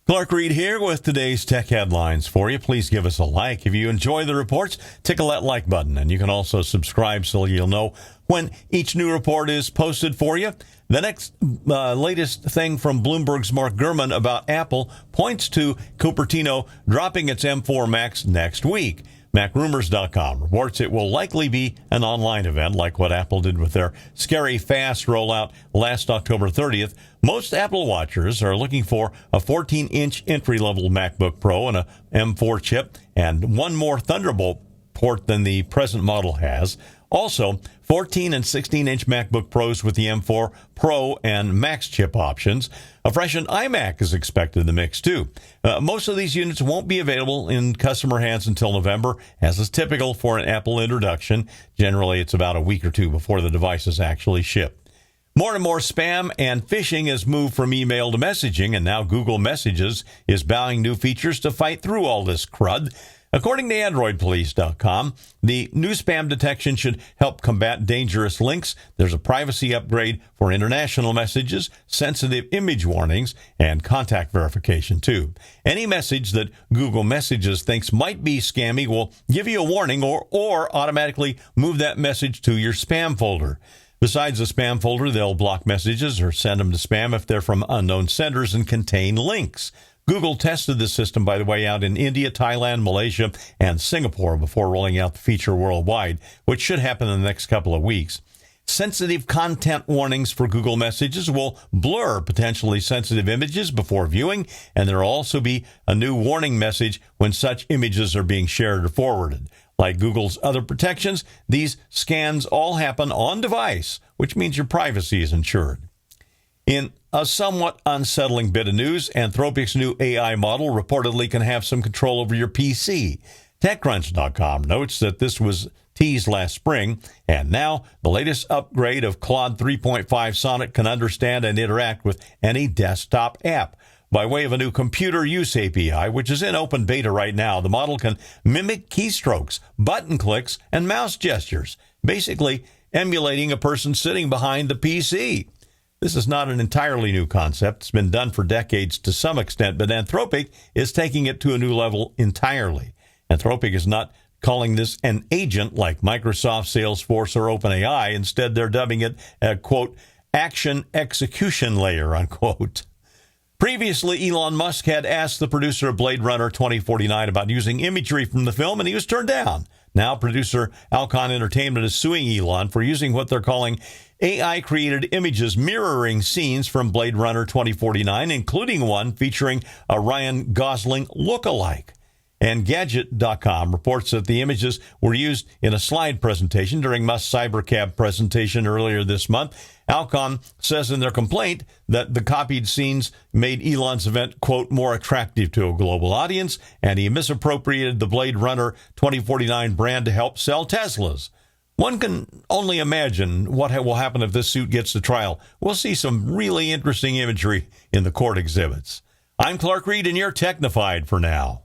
Reid here with today's tech headlines for you. Please give us a like. If you enjoy the reports, tickle that like button. And you can also subscribe so you'll know when each new report is posted for you. The next latest thing from Bloomberg's Mark Gurman about Apple points to Cupertino dropping its M4 Max next week. MacRumors.com reports it will likely be an online event like what Apple did with their scary fast rollout last October 30th. Most Apple watchers are looking for a 14-inch entry-level MacBook Pro and a M4 chip and one more Thunderbolt port than the present model has. Also, 14 and 16-inch MacBook Pros with the M4 Pro and Max chip options. A freshened iMac is expected in the mix, too. Most of these units won't be available in customer hands until November, as is typical for an Apple introduction. Generally, it's about a week or two before the devices actually ship. More and more spam and phishing has moved from email to messaging, and now Google Messages is bowing new features to fight through all this crud. According to AndroidPolice.com, the new spam detection should help combat dangerous links. There's a privacy upgrade for international messages, sensitive image warnings, and contact verification, too. Any message that Google Messages thinks might be scammy will give you a warning or automatically move that message to your spam folder. Besides the spam folder, they'll block messages or send them to spam if they're from unknown senders and contain links. Google tested this system, by the way, out in India, Thailand, Malaysia, and Singapore before rolling out the feature worldwide, which should happen in the next couple of weeks. Sensitive content warnings for Google Messages will blur potentially sensitive images before viewing, and there will also be a new warning message when such images are being shared or forwarded. Like Google's other protections, these scans all happen on device, which means your privacy is ensured. In a somewhat unsettling bit of news, Anthropic's new AI model reportedly can have some control over your PC. TechCrunch.com notes that this was teased last spring, and now the latest upgrade of Claude 3.5 Sonnet can understand and interact with any desktop app. By way of a new computer use API, which is in open beta right now, the model can mimic keystrokes, button clicks, and mouse gestures, basically emulating a person sitting behind the PC. This is not an entirely new concept. It's been done for decades to some extent, but Anthropic is taking it to a new level entirely. Anthropic is not calling this an agent like Microsoft, Salesforce, or OpenAI. Instead, they're dubbing it a, quote, action execution layer, unquote. Previously, Elon Musk had asked the producer of Blade Runner 2049 about using imagery from the film, and he was turned down. Now, producer Alcon Entertainment is suing Elon for using what they're calling AI-created images mirroring scenes from Blade Runner 2049, including one featuring a Ryan Gosling lookalike. And Gadget.com reports that the images were used in a slide presentation during Musk's Cybercab presentation earlier this month. Alcon says in their complaint that the copied scenes made Elon's event, quote, more attractive to a global audience, and he misappropriated the Blade Runner 2049 brand to help sell Teslas. One can only imagine what will happen if this suit gets to trial. We'll see some really interesting imagery in the court exhibits. I'm Clark Reid, and you're Technified for now.